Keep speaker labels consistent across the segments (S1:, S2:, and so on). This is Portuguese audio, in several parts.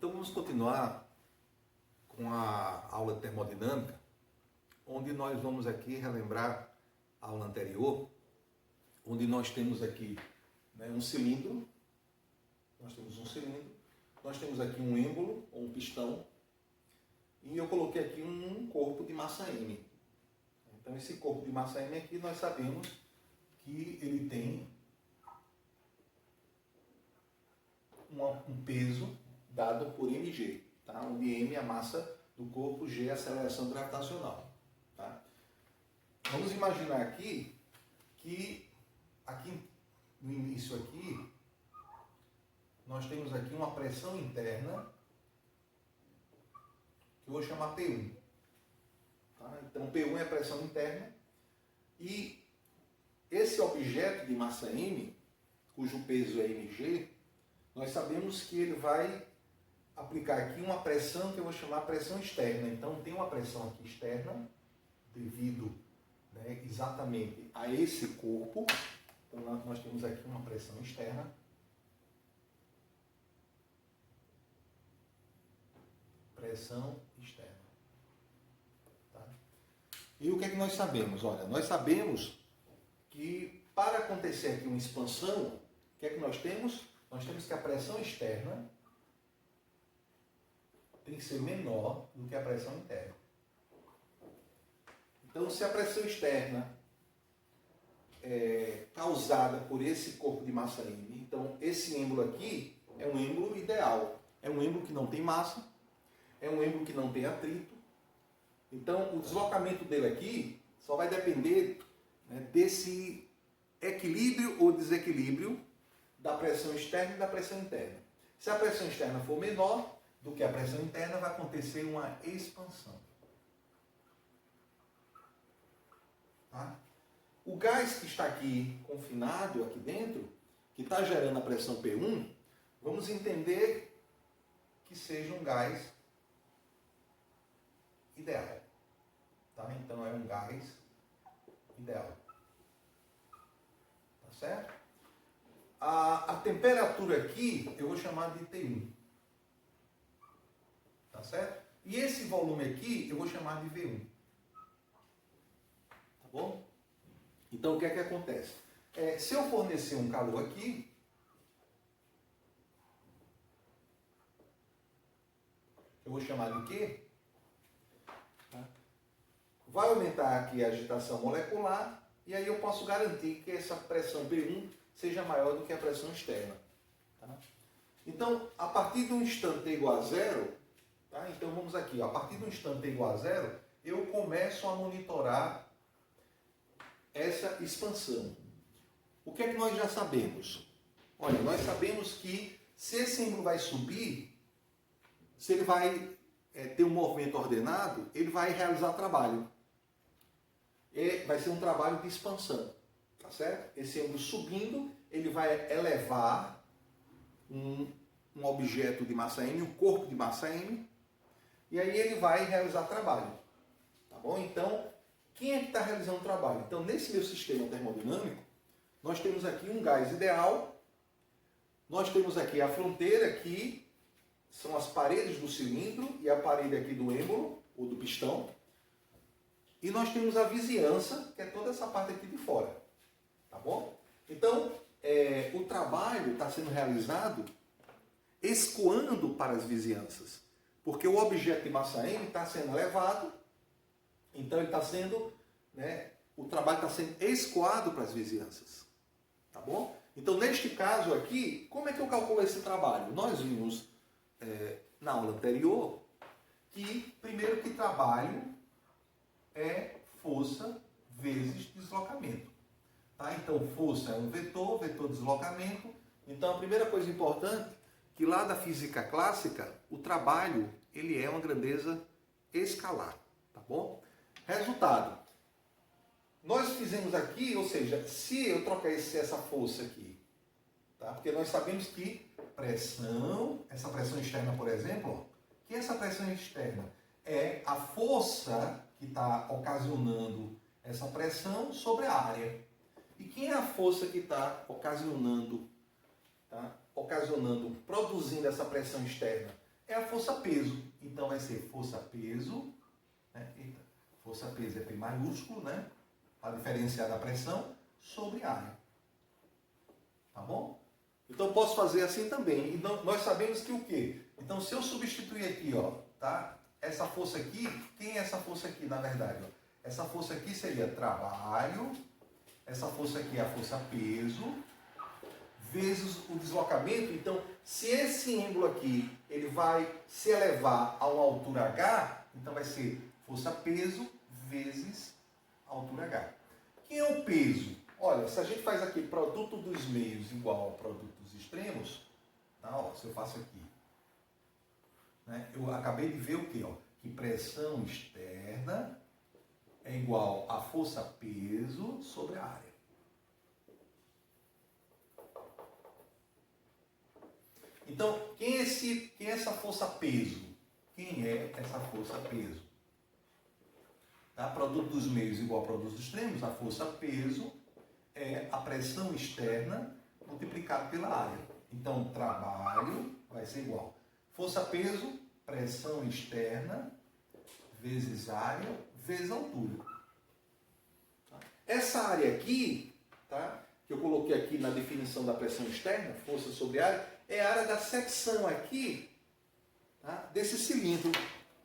S1: Então vamos continuar com a aula de termodinâmica, onde nós vamos aqui relembrar a aula anterior, onde nós temos aqui um cilindro, nós temos aqui um êmbolo ou um pistão, e eu coloquei aqui um corpo de massa M. Então esse corpo de massa M aqui nós sabemos que ele tem um peso dado por mg, tá? Onde m é a massa do corpo, g é a aceleração gravitacional. Tá? Vamos imaginar aqui que aqui no início aqui nós temos aqui uma pressão interna que eu vou chamar P1. Tá? Então P1 é a pressão interna e esse objeto de massa m, cujo peso é mg, nós sabemos que ele vai aplicar aqui uma pressão que eu vou chamar pressão externa. Então tem uma pressão aqui externa devido exatamente a esse corpo. Então nós temos aqui uma pressão externa. Pressão externa. Tá? E o que é que nós sabemos? Olha, nós sabemos que para acontecer aqui uma expansão, o que é que nós temos? Nós temos que a pressão externa tem que ser menor do que a pressão interna. Então, se a pressão externa é causada por esse corpo de massa M, então esse êmbolo aqui é um êmbolo ideal. É um êmbolo que não tem massa, é um êmbolo que não tem atrito. Então, o deslocamento dele aqui só vai depender desse equilíbrio ou desequilíbrio da pressão externa e da pressão interna. Se a pressão externa for menor do que a pressão interna, vai acontecer uma expansão. Tá? O gás que está aqui confinado, aqui dentro, que está gerando a pressão P1, vamos entender que seja um gás ideal. Tá? Então é um gás ideal. Tá certo? A temperatura aqui eu vou chamar de T1. Tá certo? E esse volume aqui eu vou chamar de V1. Tá bom? Então o que é que acontece? Se eu fornecer um calor aqui, eu vou chamar de Q. Tá? Vai aumentar aqui a agitação molecular e aí eu posso garantir que essa pressão P1 seja maior do que a pressão externa. Tá? Então, a partir de um instante t igual a zero, tá? Então vamos aqui, a partir de um instante t igual a zero, eu começo a monitorar essa expansão. O que é que nós já sabemos? Olha, nós sabemos que se esse êmbolo vai subir, se ele vai ter um movimento ordenado, ele vai realizar trabalho. E vai ser um trabalho de expansão. Tá certo? Esse êmbolo subindo, ele vai elevar um objeto de massa M, um corpo de massa M, e aí ele vai realizar trabalho. Tá bom? Então, quem é que está realizando o trabalho? Então, nesse meu sistema termodinâmico, nós temos aqui um gás ideal, nós temos aqui a fronteira, que são as paredes do cilindro e a parede aqui do êmbolo, ou do pistão, e nós temos a vizinhança, que é toda essa parte aqui de fora. Tá bom? Então, o trabalho está sendo realizado escoando para as vizinhanças. Porque o objeto de massa M está sendo elevado, então ele está sendo, o trabalho está sendo escoado para as vizinhanças. Tá bom? Então, neste caso aqui, como é que eu calculo esse trabalho? Nós vimos na aula anterior que, primeiro, que trabalho é força vezes deslocamento. Tá? Então, força é um vetor, vetor deslocamento. Então, a primeira coisa importante, que lá da física clássica, o trabalho, ele é uma grandeza escalar. Tá bom? Resultado. Nós fizemos aqui, ou seja, se eu trocar essa força aqui, tá? Porque nós sabemos que pressão, essa pressão externa, por exemplo, que essa pressão externa é a força que está ocasionando essa pressão sobre a área. E quem é a força que está ocasionando, produzindo essa pressão externa? é a força-peso. Então vai ser força-peso, né? Força-peso é P maiúsculo, né? Para diferenciar da pressão, sobre área. Tá bom? Então eu posso fazer assim também. E nós sabemos que o quê? Então se eu substituir aqui, ó, tá? Essa força aqui, quem é essa força aqui, na verdade? Ó? Essa força aqui seria trabalho, essa força aqui é a força-peso, vezes o deslocamento. Então, se esse êmbolo aqui, ele vai se elevar a uma altura H, então vai ser força-peso vezes altura H. Quem é o peso? Olha, se a gente faz aqui produto dos meios igual ao produto dos extremos, tá? Ó, se eu faço aqui, né? Eu acabei de ver o quê? Ó? Que pressão externa é igual a força-peso sobre a área. Então, quem é essa força-peso? Quem é essa força-peso? Tá? Produto dos meios igual ao produto dos extremos, a força-peso é a pressão externa multiplicado pela área. Então, trabalho vai ser igual. Força-peso, pressão externa, vezes área, vezes altura. Tá? Essa área aqui, tá? Que eu coloquei aqui na definição da pressão externa, força sobre área, é a área da secção aqui, tá? Desse cilindro.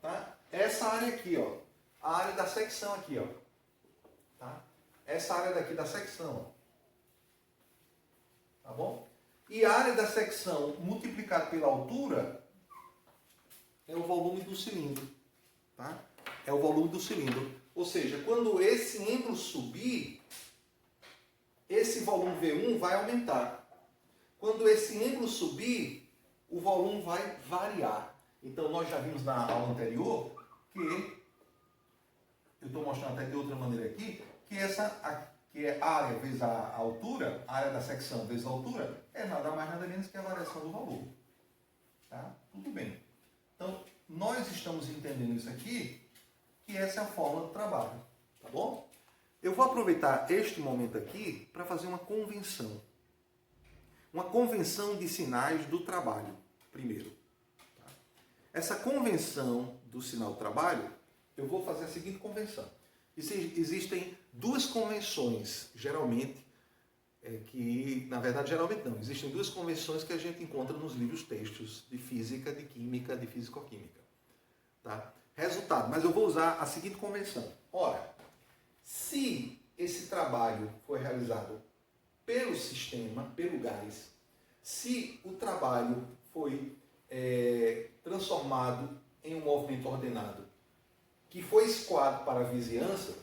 S1: Tá? Essa área aqui, ó, a área da secção aqui, ó. Tá? Essa área daqui da secção, ó. Tá bom? E a área da secção multiplicada pela altura é o volume do cilindro. Tá? É o volume do cilindro. Ou seja, quando esse êmbolo subir, esse volume V1 vai aumentar. Quando esse êmbolo subir, o volume vai variar. Então, nós já vimos na aula anterior que, eu estou mostrando até de outra maneira aqui, que é a área vezes a altura, a área da secção vezes a altura, é nada mais nada menos que a variação do volume. Tá? Tudo bem. Então, nós estamos entendendo isso aqui, que essa é a fórmula do trabalho. Tá bom? Eu vou aproveitar este momento aqui para fazer uma convenção. Uma convenção de sinais do trabalho, primeiro. Tá? Essa convenção do sinal do trabalho, eu vou fazer a seguinte convenção. Existem duas convenções, geralmente, geralmente não, existem duas convenções que a gente encontra nos livros textos de física, de química, de fisicoquímica. Tá? Resultado, mas eu vou usar a seguinte convenção. Ora, se esse trabalho for realizado pelo sistema, pelo gás, se o trabalho foi transformado em um movimento ordenado, que foi escoado para a vizinhança,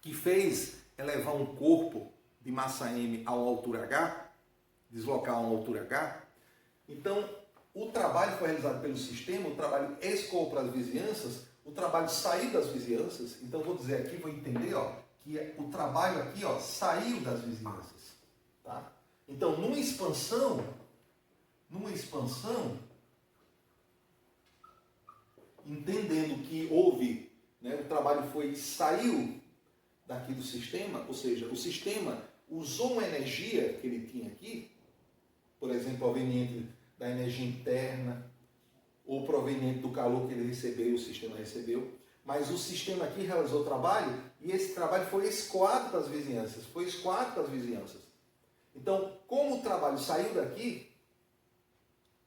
S1: que fez elevar um corpo de massa M a uma altura H, deslocar a uma altura H, então o trabalho foi realizado pelo sistema, o trabalho escoou para as vizinhanças, o trabalho saiu das vizinhanças, então vou dizer aqui, vou entender, ó, que o trabalho aqui, ó, saiu das vizinhanças. Tá? Então, numa expansão, entendendo que houve, né, o trabalho saiu daqui do sistema, ou seja, o sistema usou uma energia que ele tinha aqui, por exemplo, proveniente da energia interna, ou proveniente do calor que ele recebeu, o sistema recebeu, mas o sistema aqui realizou o trabalho e esse trabalho foi escoado para as vizinhanças, Então, como o trabalho saiu daqui,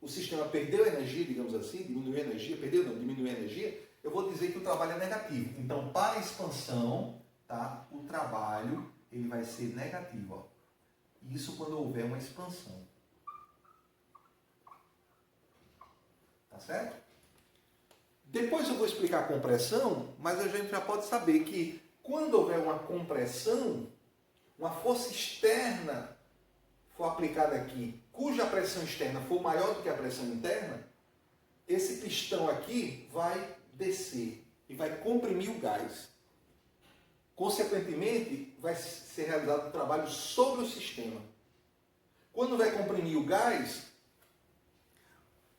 S1: o sistema perdeu energia, digamos assim, diminuiu energia, diminuiu energia, eu vou dizer que o trabalho é negativo. Então, para a expansão, tá, o trabalho ele vai ser negativo. Ó. Isso quando houver uma expansão. Tá certo? Depois eu vou explicar a compressão, mas a gente já pode saber que quando houver uma compressão, uma força externa for aplicada aqui, cuja pressão externa for maior do que a pressão interna, esse pistão aqui vai descer e vai comprimir o gás. Consequentemente, vai ser realizado um trabalho sobre o sistema. Quando vai comprimir o gás,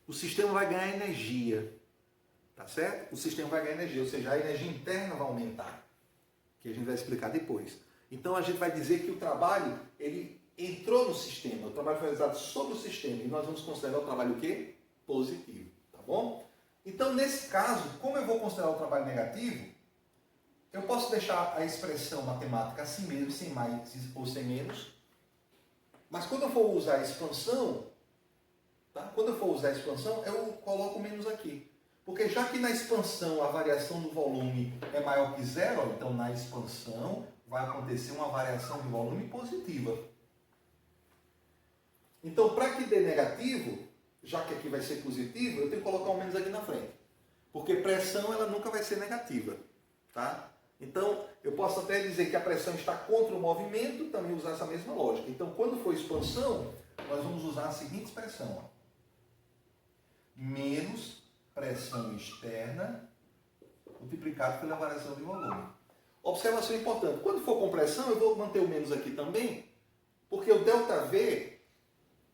S1: o sistema vai ganhar energia. Tá certo? O sistema vai ganhar energia, ou seja, a energia interna vai aumentar, que a gente vai explicar depois. Então a gente vai dizer que o trabalho, ele entrou no sistema, o trabalho foi realizado sobre o sistema, e nós vamos considerar o trabalho o quê? Positivo, tá bom? Então, nesse caso, como eu vou considerar o trabalho negativo, eu posso deixar a expressão matemática assim mesmo, sem mais ou sem menos, mas quando eu for usar a expansão, tá? Quando eu for usar a expansão, eu coloco menos aqui. Porque já que na expansão a variação do volume é maior que zero, então na expansão vai acontecer uma variação de volume positiva. Então, para que dê negativo, já que aqui vai ser positivo, eu tenho que colocar um menos aqui na frente. Porque pressão ela nunca vai ser negativa. Tá? Então, eu posso até dizer que a pressão está contra o movimento, também usar essa mesma lógica. Então, quando for expansão, nós vamos usar a seguinte expressão. Ó. Menos pressão externa multiplicado pela variação de volume. Observação importante. Quando for compressão, eu vou manter o menos aqui também, porque o ΔV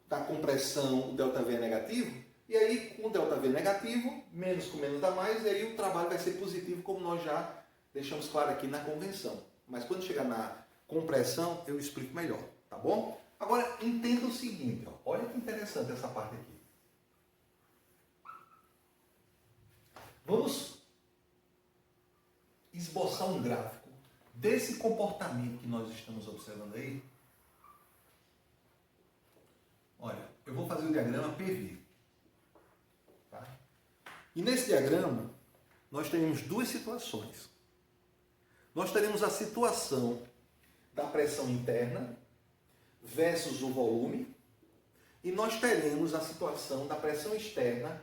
S1: da compressão, o ΔV é negativo, e aí com o ΔV negativo, menos com menos dá mais, e aí o trabalho vai ser positivo, como nós já deixamos claro aqui na convenção. Mas quando chegar na compressão, eu explico melhor, tá bom? Agora, entenda o seguinte, ó. Olha que interessante essa parte aqui. Vamos esboçar um gráfico desse comportamento que nós estamos observando aí. Olha, eu vou fazer o diagrama PV. Tá? E nesse diagrama, nós teremos duas situações. Nós teremos a situação da pressão interna versus o volume, e nós teremos a situação da pressão externa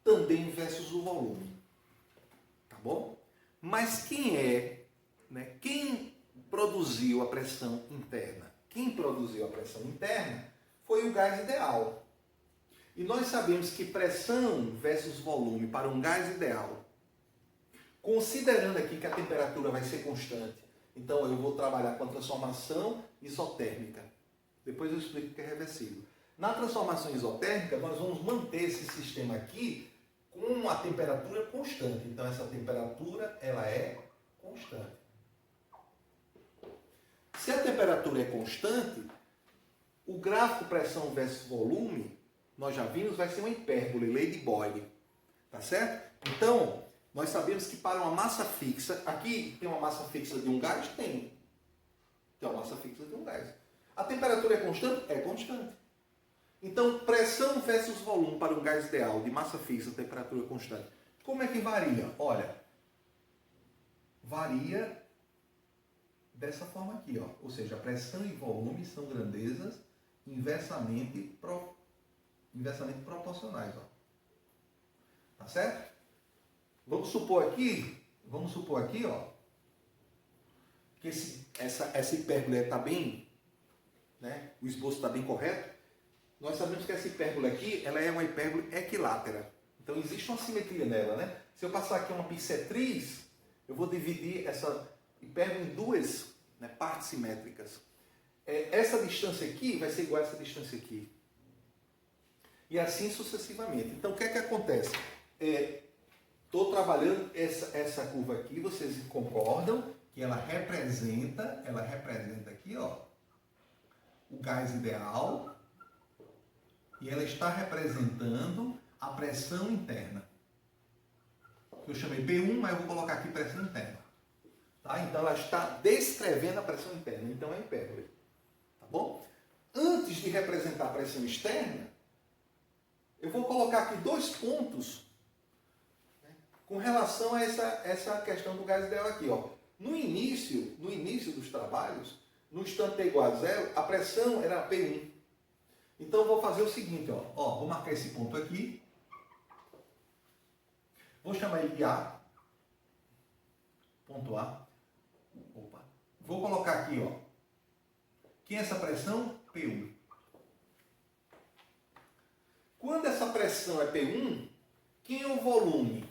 S1: também versus o volume. Tá bom? Mas quem produziu a pressão interna? Quem produziu a pressão interna foi o gás ideal. E nós sabemos que pressão versus volume para um gás ideal, considerando aqui que a temperatura vai ser constante, então eu vou trabalhar com a transformação isotérmica. Depois eu explico o que é reversível. Na transformação isotérmica, nós vamos manter esse sistema aqui com a temperatura constante. Então essa temperatura ela é constante. Se a temperatura é constante, o gráfico pressão versus volume, nós já vimos, vai ser uma hipérbole, lei de Boyle. Tá certo? Então, nós sabemos que para uma massa fixa, aqui tem uma massa fixa de um gás? Tem. Tem uma massa fixa de um gás. A temperatura é constante? É constante. Então, pressão versus volume para um gás ideal de massa fixa, temperatura constante. Como é que varia? Olha, varia dessa forma aqui, ó. Ou seja, pressão e volume são grandezas inversamente proporcionais, ó. Tá certo? Vamos supor aqui, ó, que essa hipérbole está bem, né? O esboço está bem correto. Nós sabemos que essa hipérbole aqui, ela é uma hipérbole equilátera. Então existe uma simetria nela, né? Se eu passar aqui uma bissetriz, eu vou dividir essa hipérbole em duas, né, partes simétricas. Essa distância aqui vai ser igual a essa distância aqui. E assim sucessivamente. Então o que é que acontece? Estou trabalhando essa curva aqui, vocês concordam que ela representa aqui, ó, o gás ideal, e ela está representando a pressão interna. Eu chamei P1, mas eu vou colocar aqui pressão interna. Tá? Então ela está descrevendo a pressão interna, então é hipérbole. Tá bom? Antes de representar a pressão externa, eu vou colocar aqui dois pontos, né, com relação a essa questão do gás ideal aqui. Ó. No início dos trabalhos, no instante T igual a zero, a pressão era P1. Então eu vou fazer o seguinte, ó, vou marcar esse ponto aqui, vou chamar ele de A, ponto A. Opa. Vou colocar aqui, ó, quem é essa pressão? P1. Quando essa pressão é P1, quem é o volume?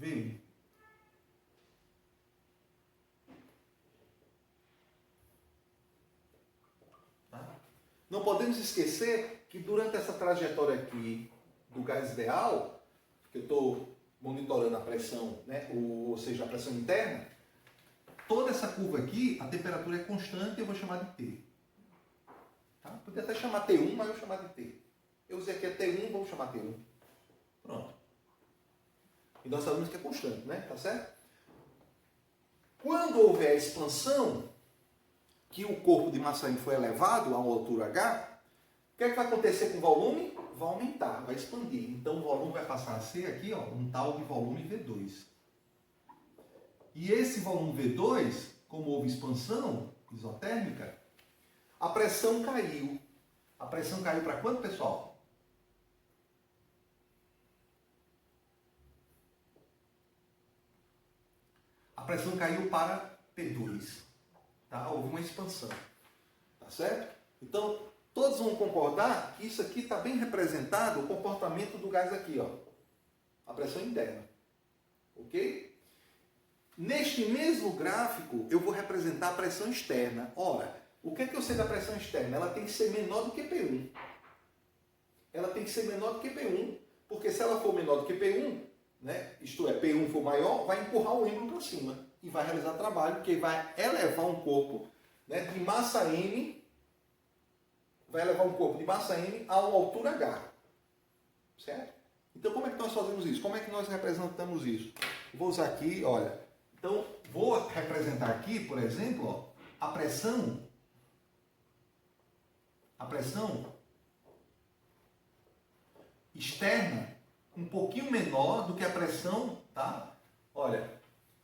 S1: V1. Tá? Não podemos esquecer que durante essa trajetória aqui do gás ideal, que eu estou monitorando a pressão, né, ou seja, a pressão interna, toda essa curva aqui, a temperatura é constante e eu vou chamar de T. Tá? Podia até chamar T1, mas eu vou chamar de T. Eu usei aqui a T1, vamos chamar T1. Pronto. E nós sabemos que é constante, né? Tá certo? Quando houver a expansão, que o corpo de massa M foi elevado a uma altura H, o que é que vai acontecer com o volume? Vai aumentar, vai expandir. Então o volume vai passar a ser aqui, ó, um tal de volume V2. E esse volume V2, como houve expansão isotérmica, a pressão caiu. A pressão caiu para quanto, pessoal? A pressão caiu para P2. Tá? Houve uma expansão. Tá certo? Então, todos vão concordar que isso aqui está bem representado, o comportamento do gás aqui, ó. A pressão interna. Ok? Neste mesmo gráfico, eu vou representar a pressão externa. Ora, o que é que eu sei da pressão externa? Ela tem que ser menor do que P1. Ela tem que ser menor do que P1, porque se ela for menor do que P1, né, isto é, P1 for maior, vai empurrar o êmbolo para cima e vai realizar trabalho que vai elevar um corpo, né, de massa M, vai elevar um corpo de massa M a uma altura H. Certo? Então, como é que nós fazemos isso? Como é que nós representamos isso? Vou usar aqui, olha. Então, vou representar aqui, por exemplo, ó, a pressão externa um pouquinho menor do que a pressão, tá? Olha,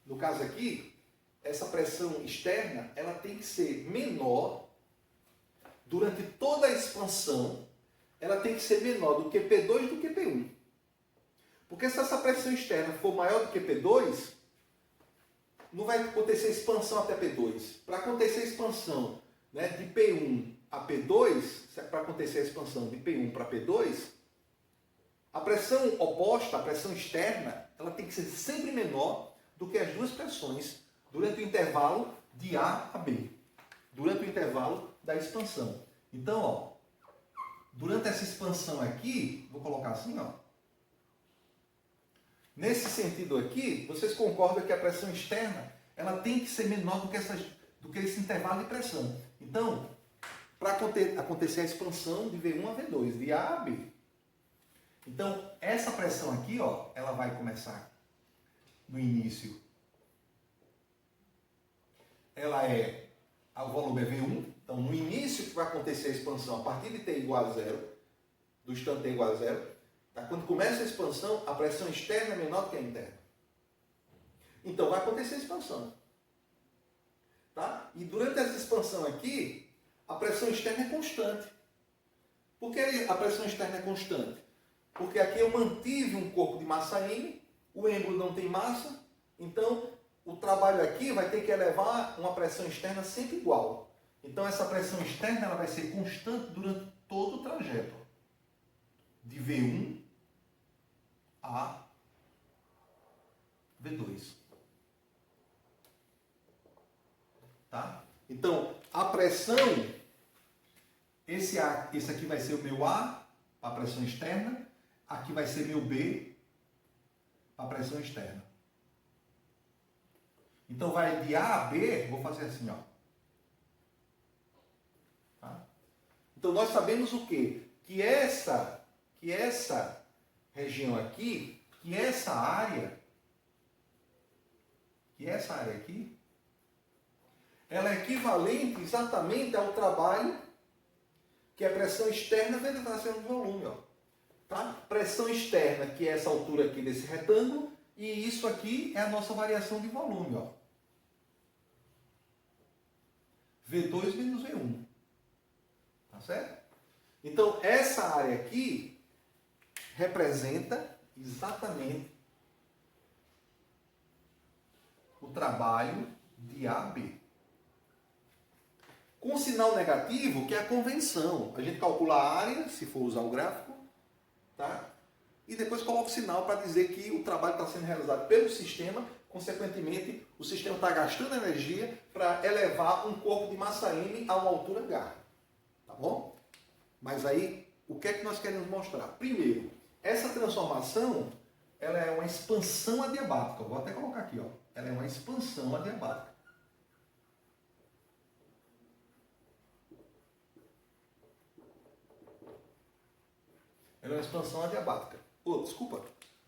S1: no caso aqui, essa pressão externa, ela tem que ser menor durante toda a expansão, ela tem que ser menor do que P2 do que P1. Porque se essa pressão externa for maior do que P2, não vai acontecer expansão até P2. Para acontecer a expansão, né, de P1 a P2, para acontecer a expansão de P1 para P2, a pressão oposta, a pressão externa, ela tem que ser sempre menor do que as duas pressões durante o intervalo de A a B, durante o intervalo da expansão. Então, ó, durante essa expansão aqui, vou colocar assim, ó. Nesse sentido aqui, vocês concordam que a pressão externa, ela tem que ser menor do que esse intervalo de pressão. Então, para acontecer a expansão de V1 a V2, de A a B. Então, essa pressão aqui, ó, ela vai começar no início. Ela é, o volume é V1. Então, no início que vai acontecer a expansão, a partir de T igual a zero, do instante T igual a zero, tá? Quando começa a expansão, a pressão externa é menor do que a interna. Então, vai acontecer a expansão. Tá? E durante essa expansão aqui, a pressão externa é constante. Por que a pressão externa é constante? Porque aqui eu mantive um corpo de massa M, o êmbolo não tem massa, então o trabalho aqui vai ter que elevar uma pressão externa sempre igual. Então essa pressão externa ela vai ser constante durante todo o trajeto. De V1 a V2. Tá? Então, a pressão, esse aqui vai ser o meu A, a pressão externa, aqui vai ser meu B, a pressão externa. Então, vai de A a B, vou fazer assim, ó. Tá? Então, nós sabemos o quê? Que essa região aqui, que essa área aqui, ela é equivalente exatamente ao trabalho que a pressão externa vai estar sendo no volume, ó. Tá? Pressão externa, que é essa altura aqui desse retângulo, e isso aqui é a nossa variação de volume, ó. V2 menos V1. Tá certo? Então, essa área aqui representa exatamente o trabalho de A a B. Com sinal negativo, que é a convenção. A gente calcula a área, se for usar o gráfico, tá? E depois coloca o sinal para dizer que o trabalho está sendo realizado pelo sistema, consequentemente, o sistema está gastando energia para elevar um corpo de massa M a uma altura H. Tá bom? Mas aí, o que é que nós queremos mostrar? Primeiro, essa transformação, ela é uma expansão adiabática. Eu vou até colocar aqui, ó. Ela é uma expansão adiabática. Ela é uma expansão adiabática. Desculpa,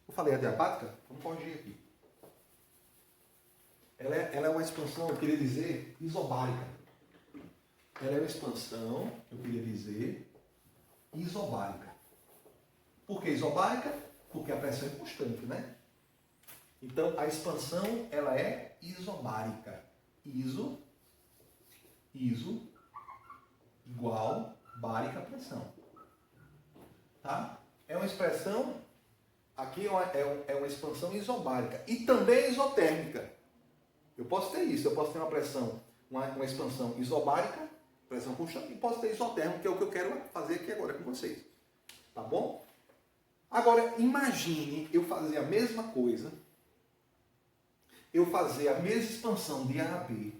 S1: eu falei adiabática? Vamos corrigir aqui. Ela é uma expansão, eu queria dizer, isobárica. Ela é uma expansão, eu queria dizer, isobárica. Por que isobárica? Porque a pressão é constante, né? Então, a expansão, ela é isobárica. Iso igual bárica pressão. Tá? É uma expressão, aqui é uma expansão isobárica e também isotérmica. Eu posso ter isso, eu posso ter uma pressão, uma expansão isobárica, pressão constante, e posso ter isotérmica, que é o que eu quero fazer aqui agora com vocês. Tá bom? Agora, imagine eu fazer a mesma coisa, eu fazer a mesma expansão de A a B,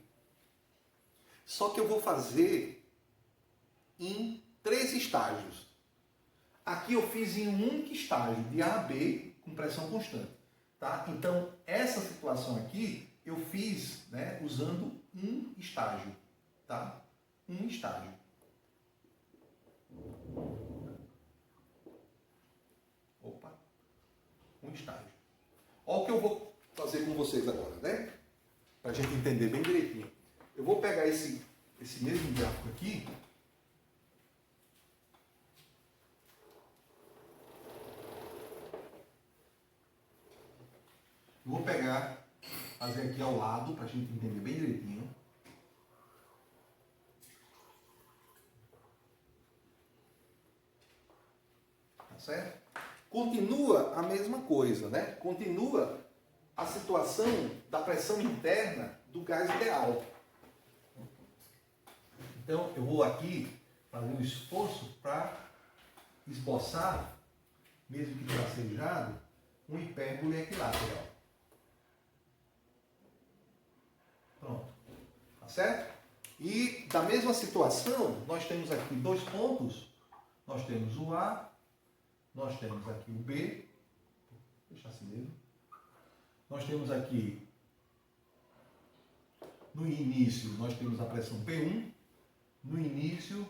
S1: só que eu vou fazer em 3 estágios. Aqui eu fiz em um único estágio, de A a B, com pressão constante. Tá? Então, essa situação aqui, eu fiz, né, usando um estágio. Tá? Um estágio. Opa. Um estágio. Olha o que eu vou fazer com vocês agora, né? Para a gente entender bem direitinho. Eu vou pegar esse mesmo gráfico aqui. Vou pegar, fazer aqui ao lado, para a gente entender bem direitinho. Tá certo? Continua a mesma coisa, né? Continua a situação da pressão interna do gás ideal. Então, eu vou aqui fazer um esforço para esboçar, mesmo que tracejado, um hipérbole equilateral. Pronto. Tá certo? E da mesma situação, nós temos aqui 2 pontos. Nós temos o A, nós temos aqui o B. Vou deixar assim mesmo. Nós temos aqui, no início, nós temos a pressão P1. No início,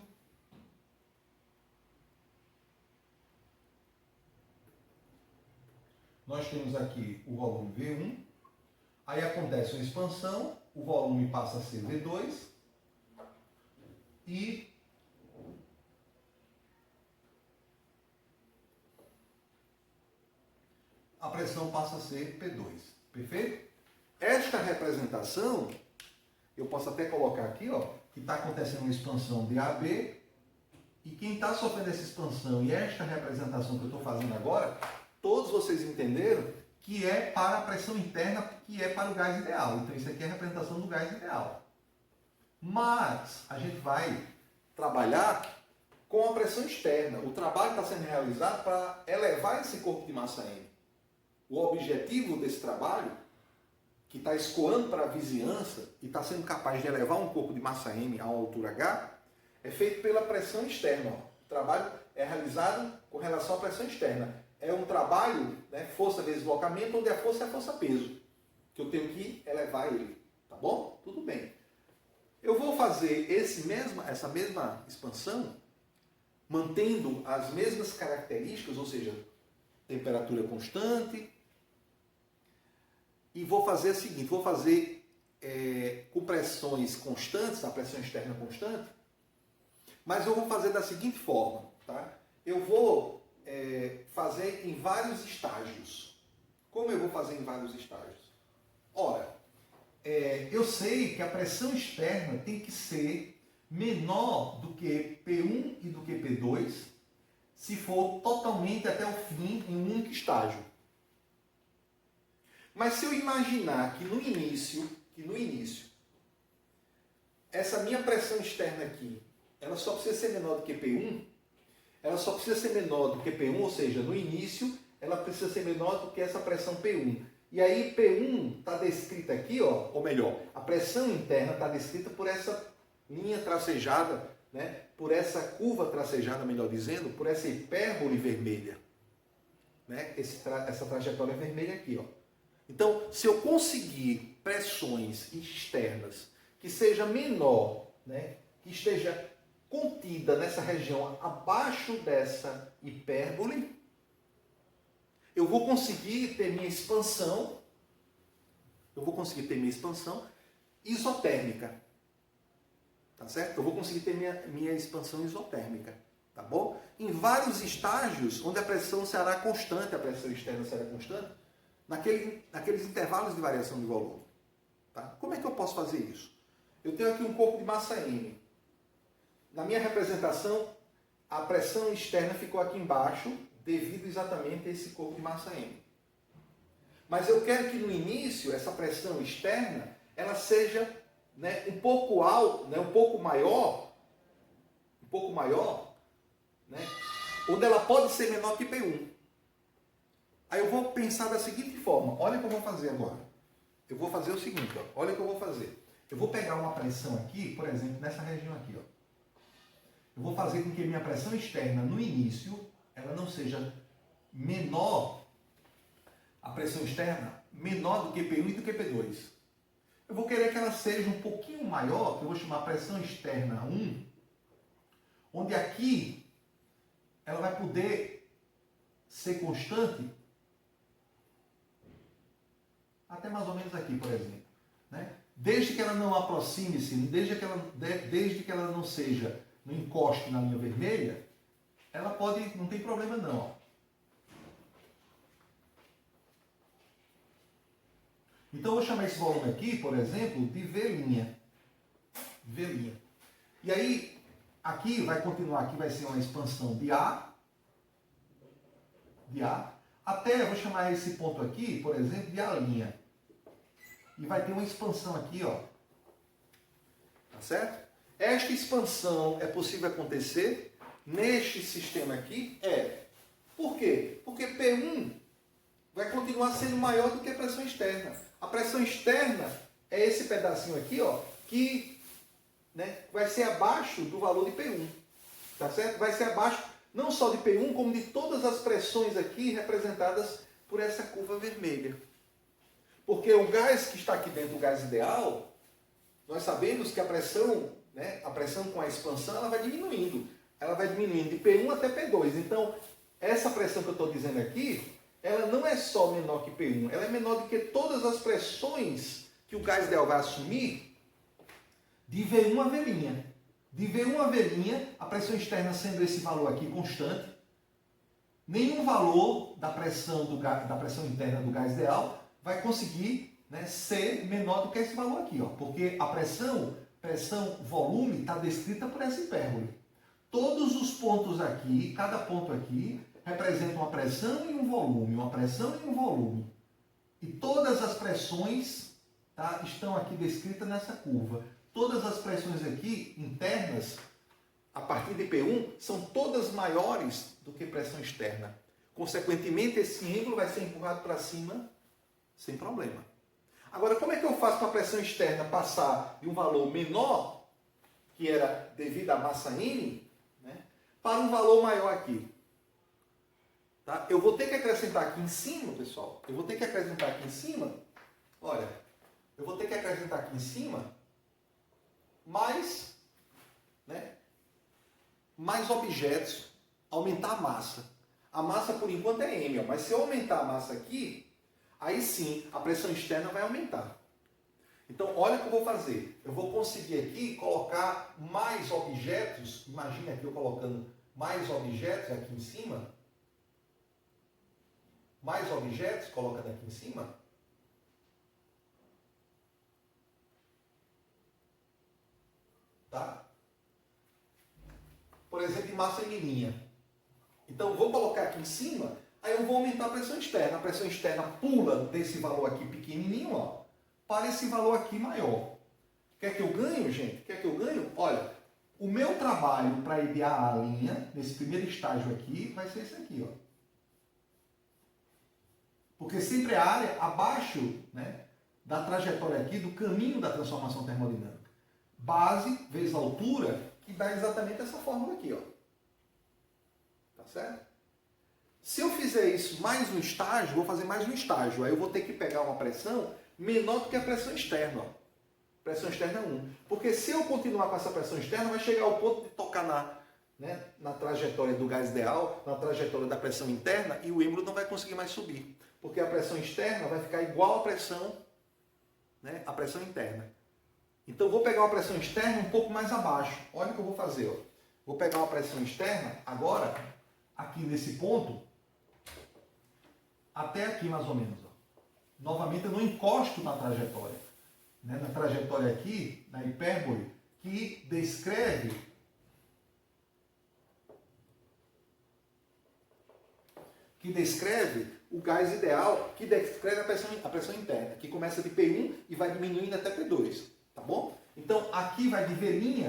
S1: nós temos aqui o volume V1. Aí acontece uma expansão, o volume passa a ser V2 e a pressão passa a ser P2. Perfeito? Esta representação, eu posso até colocar aqui, ó, que está acontecendo uma expansão de AB, e quem está sofrendo essa expansão e esta representação que eu estou fazendo agora, todos vocês entenderam que é para a pressão interna, que é para o gás ideal. Então isso aqui é a representação do gás ideal. Mas a gente vai trabalhar com a pressão externa. O trabalho está sendo realizado para elevar esse corpo de massa M. O objetivo desse trabalho, que está escoando para a vizinhança e está sendo capaz de elevar um corpo de massa M a uma altura H, é feito pela pressão externa. O trabalho é realizado com relação à pressão externa. É um trabalho, né, força de deslocamento, onde a força é a força-peso, que eu tenho que elevar ele. Tá bom? Tudo bem. Eu vou fazer essa mesma expansão, mantendo as mesmas características, ou seja, temperatura constante, e vou fazer o seguinte, vou fazer com pressões constantes, a pressão externa constante, mas eu vou fazer da seguinte forma, tá? Eu vou fazer em vários estágios. Como eu vou fazer em vários estágios? Ora, eu sei que a pressão externa tem que ser menor do que P1 e do que P2, se for totalmente até o fim em um único estágio. Mas se eu imaginar que no início, essa minha pressão externa aqui, ela só precisa ser menor do que P1, ela só precisa ser menor do que P1, ou seja, no início, ela precisa ser menor do que essa pressão P1. E aí P1 está descrita aqui, ó, ou melhor, a pressão interna está descrita por essa linha tracejada, né, por essa curva tracejada, melhor dizendo, por essa hipérbole vermelha. Né, essa trajetória vermelha aqui, ó. Então, se eu conseguir pressões externas que seja menor, né, que esteja contida nessa região abaixo dessa hipérbole, eu vou conseguir ter minha expansão, isotérmica. Tá certo? Eu vou conseguir ter minha expansão isotérmica. Tá bom? Em vários estágios, onde a pressão será constante, a pressão externa será constante, naqueles intervalos de variação de volume. Tá? Como é que eu posso fazer isso? Eu tenho aqui um corpo de massa M. Na minha representação, a pressão externa ficou aqui embaixo, devido exatamente a esse corpo de massa M. Mas eu quero que no início, essa pressão externa, ela seja, né, um pouco maior, né, onde ela pode ser menor que P1. Aí eu vou pensar da seguinte forma, olha o que eu vou fazer agora. Eu vou fazer o seguinte, ó, olha o que eu vou fazer. Eu vou pegar uma pressão aqui, por exemplo, nessa região aqui, ó. Eu vou fazer com que minha pressão externa no início, ela não seja menor, a pressão externa, menor do que P1 e do que P2. Eu vou querer que ela seja um pouquinho maior, que eu vou chamar pressão externa 1, onde aqui ela vai poder ser constante até mais ou menos aqui, por exemplo. Né? Desde que ela não aproxime-se, desde que ela não seja, não encoste na linha vermelha, ela pode, não tem problema não. Ó. Então eu vou chamar esse volume aqui, por exemplo, de V'. V'. E aí, aqui vai continuar, aqui vai ser uma expansão de A, até eu vou chamar esse ponto aqui, por exemplo, de A'. E vai ter uma expansão aqui, ó. Tá certo? Esta expansão é possível acontecer neste sistema aqui? É. Por quê? Porque P1 vai continuar sendo maior do que a pressão externa. A pressão externa é esse pedacinho aqui, ó, que, né, vai ser abaixo do valor de P1. Tá certo? Vai ser abaixo não só de P1, como de todas as pressões aqui representadas por essa curva vermelha. Porque o gás que está aqui dentro, o gás ideal, nós sabemos que a pressão, né, a pressão com a expansão, ela vai diminuindo. Ela vai diminuindo de P1 até P2. Então, essa pressão que eu estou dizendo aqui, ela não é só menor que P1, ela é menor do que todas as pressões que o gás ideal vai assumir de V1 a V'. De V1 a V', a pressão externa sendo esse valor aqui constante, nenhum valor da pressão interna do gás ideal vai conseguir, né, ser menor do que esse valor aqui, ó, porque a pressão volume está descrita por essa hipérbole. Todos os pontos aqui, cada ponto aqui, representa uma pressão e um volume, uma pressão e um volume. E todas as pressões, tá, estão aqui descritas nessa curva. Todas as pressões aqui internas, a partir de P1, são todas maiores do que pressão externa. Consequentemente, esse ângulo vai ser empurrado para cima sem problema. Agora, como é que eu faço para a pressão externa passar de um valor menor, que era devido à massa M, né, para um valor maior aqui? Tá? Eu vou ter que acrescentar aqui em cima, pessoal, olha, eu vou ter que acrescentar aqui em cima mais, né, mais objetos, aumentar a massa. A massa, por enquanto, é M, ó, mas se eu aumentar a massa aqui, aí sim, a pressão externa vai aumentar. Então, olha o que eu vou fazer. Eu vou conseguir aqui colocar mais objetos. Imagina aqui eu colocando mais objetos aqui em cima. Mais objetos colocando aqui em cima. Tá? Por exemplo, em massa M'. Então, vou colocar aqui em cima. Aí eu vou aumentar a pressão externa. A pressão externa pula desse valor aqui pequenininho, ó, para esse valor aqui maior. O que é que eu ganho, gente? O que é que eu ganho? Olha, o meu trabalho para ir de A a linha, nesse primeiro estágio aqui, vai ser esse aqui, ó. Porque sempre a área abaixo, né, da trajetória aqui, do caminho da transformação termodinâmica. Base vezes altura, que dá exatamente essa fórmula aqui, ó. Tá certo? Se eu fizer isso mais um estágio, vou fazer mais um estágio. Aí eu vou ter que pegar uma pressão menor do que a pressão externa. Ó. Pressão externa 1. Porque se eu continuar com essa pressão externa, vai chegar ao ponto de tocar na trajetória do gás ideal, na trajetória da pressão interna, e o êmbolo não vai conseguir mais subir. Porque a pressão externa vai ficar igual à pressão, a pressão interna. Então eu vou pegar uma pressão externa um pouco mais abaixo. Olha o que eu vou fazer. Ó. Vou pegar uma pressão externa agora, aqui nesse ponto, até aqui mais ou menos. Ó. Novamente eu não encosto na trajetória. Na trajetória aqui, na hipérbole, que descreve o gás ideal, que descreve a pressão interna, que começa de P1 e vai diminuindo até P2, tá bom? Então, aqui vai de V'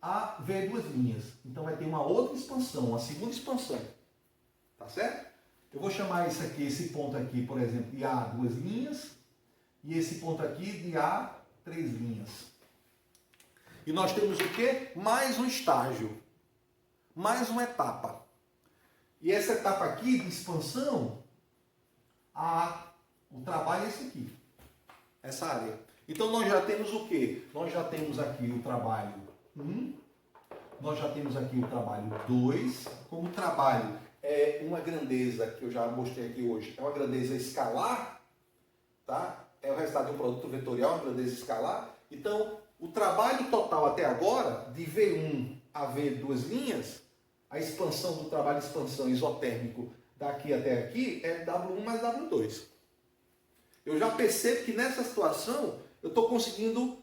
S1: a V duas linhas. Então, vai ter uma outra expansão, uma segunda expansão, tá certo? Eu vou chamar isso aqui, esse ponto aqui, por exemplo, de A duas linhas, e esse ponto aqui de A três linhas. E nós temos o quê? Mais um estágio. Mais uma etapa. E essa etapa aqui de expansão, o trabalho é esse aqui. Essa área. Então nós já temos o quê? Nós já temos aqui o trabalho 1, nós já temos aqui o trabalho 2. Como o trabalho é uma grandeza que eu já mostrei aqui hoje, é uma grandeza escalar, tá? É o resultado de um produto vetorial, uma grandeza escalar. Então, o trabalho total até agora, de V1 a V duas linhas, a expansão do trabalho de expansão isotérmico daqui até aqui é W1 mais W2. Eu já percebo que nessa situação eu estou conseguindo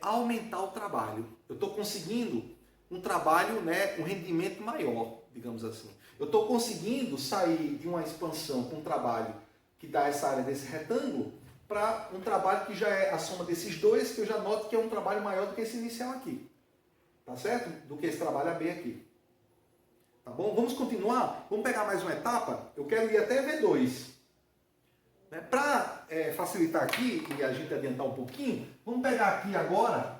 S1: aumentar o trabalho. Eu estou conseguindo um trabalho, um rendimento maior, digamos assim. Eu estou conseguindo sair de uma expansão com um trabalho que dá essa área desse retângulo para um trabalho que já é a soma desses dois, que eu já noto que é um trabalho maior do que esse inicial aqui. Tá certo? Do que esse trabalho AB aqui. Tá bom? Vamos continuar? Vamos pegar mais uma etapa? Eu quero ir até V2. Para facilitar aqui e a gente adiantar um pouquinho, vamos pegar aqui agora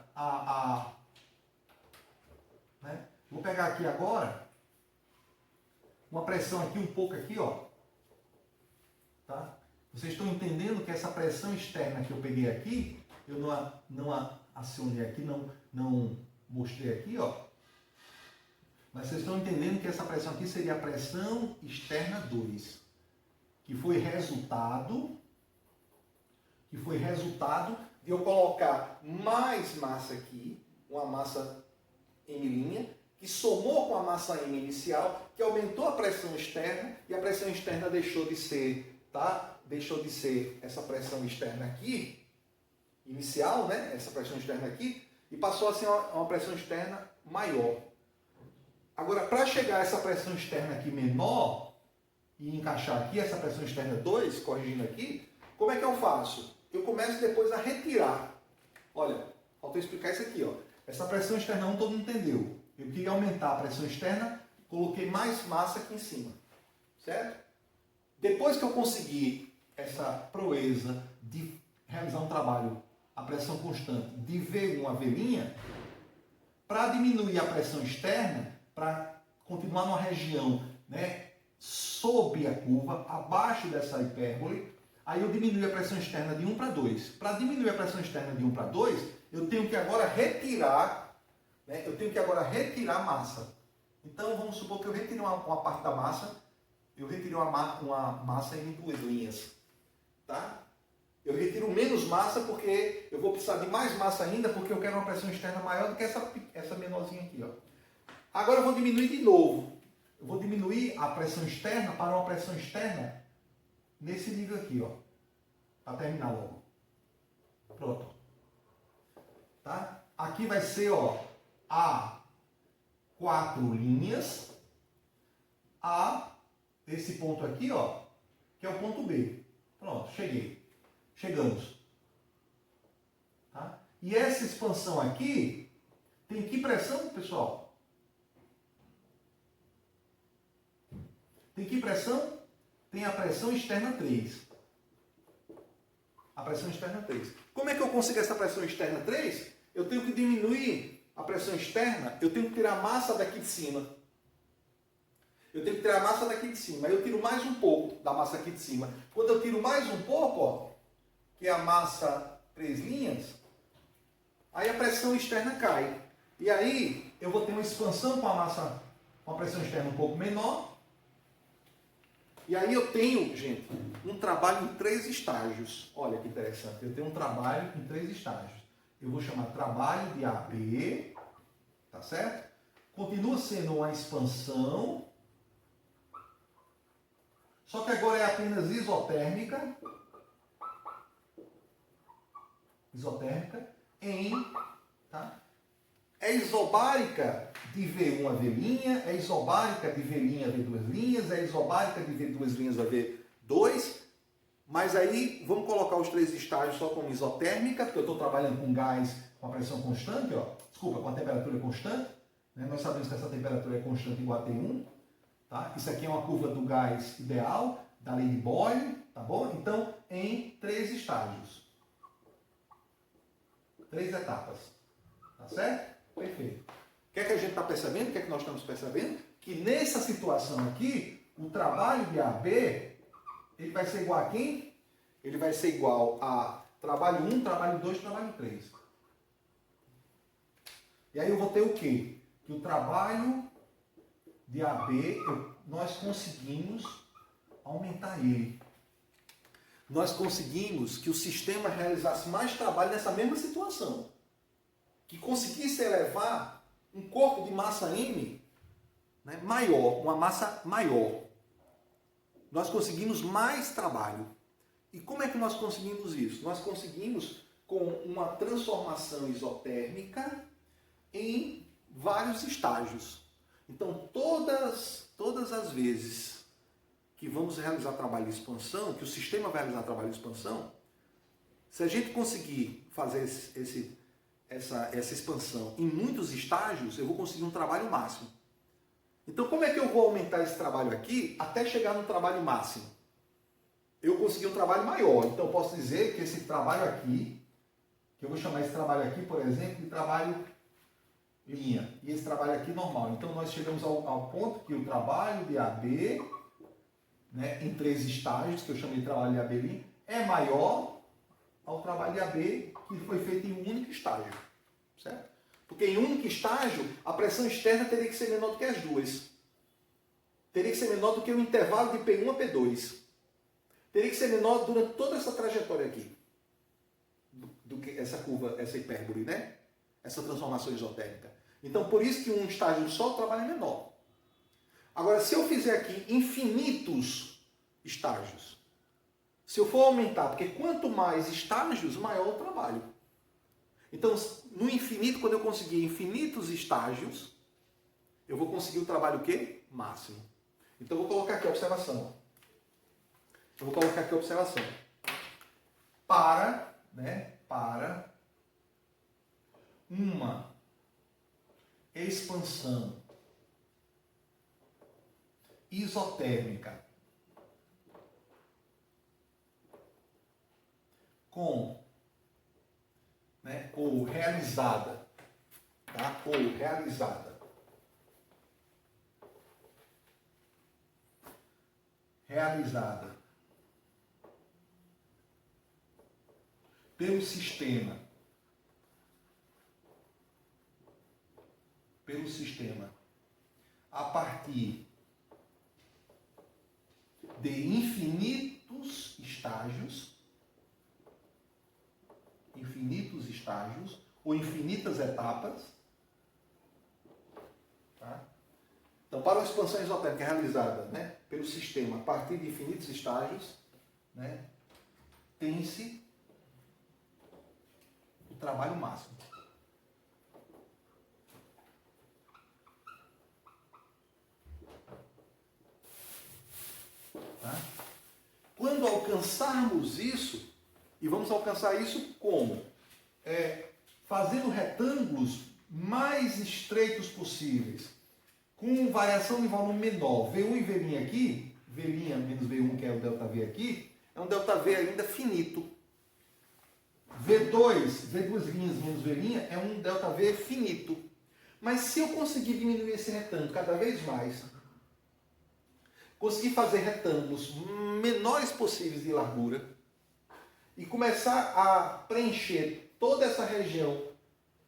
S1: vou pegar aqui agora uma pressão aqui, um pouco aqui, ó. Tá? Vocês estão entendendo que essa pressão externa que eu peguei aqui, eu não acionei aqui, não mostrei aqui, ó. Mas vocês estão entendendo que essa pressão aqui seria a pressão externa 2, que foi resultado de eu colocar mais massa aqui, uma massa M', que somou com a massa M inicial, que aumentou a pressão externa, e a pressão externa deixou de ser, tá? Deixou de ser essa pressão externa aqui, inicial, né? Essa pressão externa aqui, e passou a ser uma pressão externa maior. Agora, para chegar a essa pressão externa aqui menor, e encaixar aqui essa pressão externa 2, corrigindo aqui, como é que eu faço? Eu começo depois a retirar. Olha, faltou explicar isso aqui, ó. Essa pressão externa 1 todo mundo entendeu. Eu queria aumentar a pressão externa, coloquei mais massa aqui em cima. Certo? Depois que eu consegui essa proeza de realizar um trabalho a pressão constante de V1 a V', para diminuir a pressão externa, para continuar numa região, sob a curva, abaixo dessa hipérbole, aí eu diminui a pressão externa de 1 para 2. Para diminuir a pressão externa de 1 para 2, eu tenho que agora retirar, massa. Então, vamos supor que eu retire uma parte da massa, eu retiro uma massa em duas linhas. Tá? Eu retiro menos massa porque eu vou precisar de mais massa ainda, porque eu quero uma pressão externa maior do que essa menorzinha aqui. Ó. Agora eu vou diminuir de novo. Eu vou diminuir a pressão externa para uma pressão externa nesse nível aqui, ó. Para terminar logo. Pronto. Tá? Aqui vai ser, ó, a 4 linhas, a esse ponto aqui, ó, que é o ponto B. Pronto, cheguei. Chegamos. Tá? E essa expansão aqui tem que pressão, pessoal? Tem que pressão? Tem a pressão externa 3. A pressão externa 3. Como é que eu consigo essa pressão externa 3? Eu tenho que diminuir a pressão externa, eu tenho que tirar a massa daqui de cima. Eu tenho que tirar a massa daqui de cima. Aí eu tiro mais um pouco da massa aqui de cima. Quando eu tiro mais um pouco, ó, que é a massa 3 linhas, aí a pressão externa cai. E aí eu vou ter uma expansão com a massa, com a pressão externa um pouco menor. E aí eu tenho, gente, um trabalho em 3 estágios. Olha que interessante. Eu tenho um trabalho em 3 estágios. Eu vou chamar trabalho de AB, tá certo? Continua sendo uma expansão, só que agora é apenas isotérmica. Isotérmica em, tá? É isobárica de V1 a V', é isobárica de V' a V2', é isobárica de V2' a V2, mas aí vamos colocar os 3 estágios só como isotérmica, porque eu estou trabalhando com gás com a pressão constante, ó, desculpa, com a temperatura constante, né? Nós sabemos que essa temperatura é constante igual a T1, tá? Isso aqui é uma curva do gás ideal, da lei de Boyle, tá bom? Então, em 3 estágios. 3 etapas. Tá certo? Perfeito. O que é que a gente está percebendo? O que é que nós estamos percebendo? Que nessa situação aqui, o trabalho de AB, ele vai ser igual a quem? Ele vai ser igual a trabalho 1, trabalho 2, trabalho 3. E aí eu vou ter o quê? Que o trabalho de AB, nós conseguimos aumentar ele. Nós conseguimos que o sistema realizasse mais trabalho nessa mesma situação. Que conseguisse elevar um corpo de massa M, né, maior, uma massa maior. Nós conseguimos mais trabalho. E como é que nós conseguimos isso? Nós conseguimos com uma transformação isotérmica em vários estágios. Então, todas as vezes que vamos realizar trabalho de expansão, que o sistema vai realizar trabalho de expansão, se a gente conseguir fazer essa expansão em muitos estágios, eu vou conseguir um trabalho máximo. Então, como é que eu vou aumentar esse trabalho aqui até chegar no trabalho máximo? Eu consegui um trabalho maior. Então, eu posso dizer que esse trabalho aqui, que eu vou chamar esse trabalho aqui, por exemplo, de trabalho linha, e esse trabalho aqui normal. Então, nós chegamos ao ponto que o trabalho de AB, né, em 3 estágios, que eu chamei de trabalho de AB', é maior ao trabalho de AB que foi feito em um único estágio. Certo? Porque em um único estágio, a pressão externa teria que ser menor do que as duas. Teria que ser menor do que o intervalo de P1 a P2. Teria que ser menor durante toda essa trajetória aqui. Do que essa curva, essa hipérbole, né? Essa transformação isotérmica. Então, por isso que um estágio só o trabalho é menor. Agora, se eu fizer aqui infinitos estágios, se eu for aumentar, porque quanto mais estágios, maior o trabalho. Então, no infinito, quando eu conseguir infinitos estágios, eu vou conseguir o trabalho o quê? Máximo. Então, eu vou colocar aqui a observação. Eu vou colocar aqui a observação. Para uma expansão isotérmica ou realizada, tá? Ou realizada pelo sistema a partir de infinitos estágios ou infinitas etapas, tá? Então, para uma expansão isotérmica realizada, né, pelo sistema a partir de infinitos estágios, né, tem-se o trabalho máximo. Tá? Quando alcançarmos isso, e vamos alcançar isso como? Fazendo retângulos mais estreitos possíveis, com variação de volume menor. V1 e V' aqui, V' menos V1, que é o ΔV aqui, é um ΔV ainda finito. V2 linhas menos V' é um ΔV finito. Mas se eu conseguir diminuir esse retângulo cada vez mais, conseguir fazer retângulos menores possíveis de largura e começar a preencher toda essa região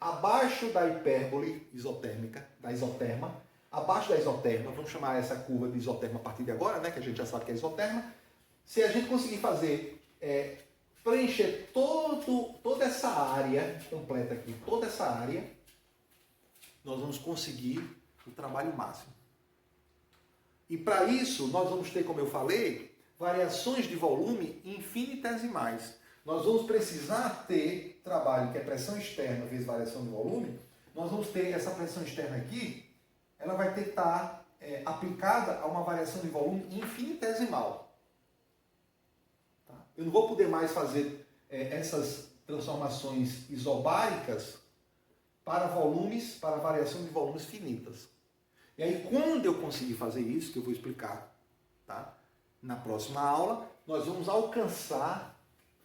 S1: abaixo da hipérbole isotérmica, da isoterma, abaixo da isoterma, vamos chamar essa curva de isoterma a partir de agora, né, que a gente já sabe que é isoterma. Se a gente conseguir fazer, preencher toda essa área completa aqui, toda essa área, nós vamos conseguir o trabalho máximo. E para isso, nós vamos ter, como eu falei, variações de volume infinitesimais. Nós vamos precisar ter trabalho que é pressão externa vezes variação de volume. Nós vamos ter essa pressão externa aqui, ela vai ter que estar aplicada a uma variação de volume infinitesimal. Tá? Eu não vou poder mais fazer essas transformações isobáricas para volumes, para variação de volumes finitas. E aí, quando eu conseguir fazer isso, que eu vou explicar, tá? Na próxima aula, nós vamos alcançar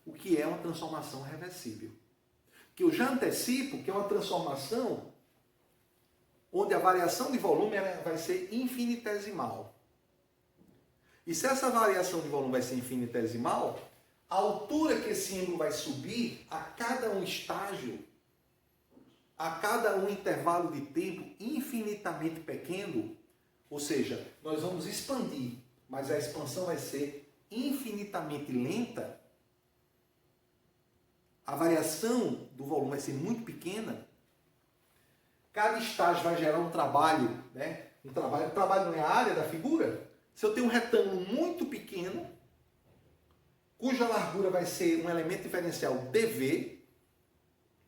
S1: o que é uma transformação reversível. Que eu já antecipo que é uma transformação onde a variação de volume vai ser infinitesimal. E se essa variação de volume vai ser infinitesimal, a altura que esse ângulo vai subir a cada um estágio, a cada um intervalo de tempo infinitamente pequeno, ou seja, nós vamos expandir, mas a expansão vai ser infinitamente lenta, a variação do volume vai ser muito pequena, cada estágio vai gerar um trabalho, né? O trabalho não é a área da figura. Se eu tenho um retângulo muito pequeno, cuja largura vai ser um elemento diferencial dV,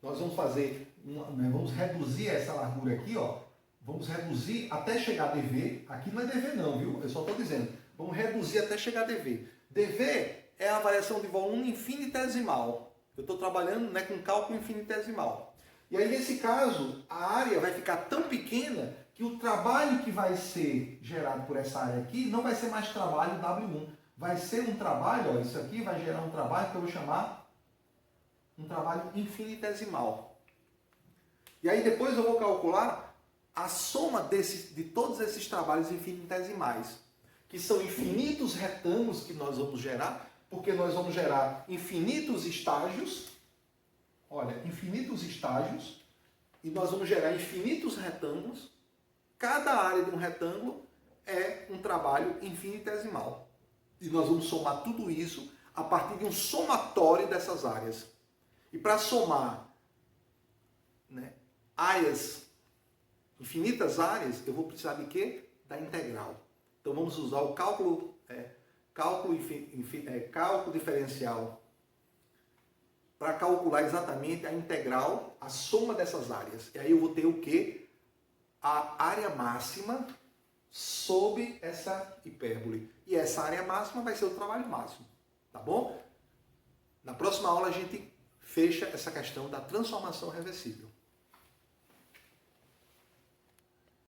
S1: nós vamos fazer, vamos reduzir essa largura aqui, ó. Vamos reduzir até chegar a dV. Aqui não é dV não, viu? Eu só estou dizendo. Vamos reduzir até chegar a dV. dV é a variação de volume infinitesimal. Eu estou trabalhando, né, com cálculo infinitesimal. E aí, nesse caso, a área vai ficar tão pequena que o trabalho que vai ser gerado por essa área aqui não vai ser mais trabalho W1. Vai ser um trabalho, ó, isso aqui vai gerar um trabalho que eu vou chamar um trabalho infinitesimal. E aí depois eu vou calcular a soma de todos esses trabalhos infinitesimais, que são infinitos retângulos que nós vamos gerar, porque nós vamos gerar infinitos estágios, olha, infinitos estágios, e nós vamos gerar infinitos retângulos. Cada área de um retângulo é um trabalho infinitesimal. E nós vamos somar tudo isso a partir de um somatório dessas áreas. E para somar, né, áreas, infinitas áreas, eu vou precisar de quê? Da integral. Então vamos usar o cálculo diferencial para calcular exatamente a integral, a soma dessas áreas. E aí eu vou ter o quê? A área máxima sob essa hipérbole. E essa área máxima vai ser o trabalho máximo. Tá bom? Na próxima aula a gente fecha essa questão da transformação reversível.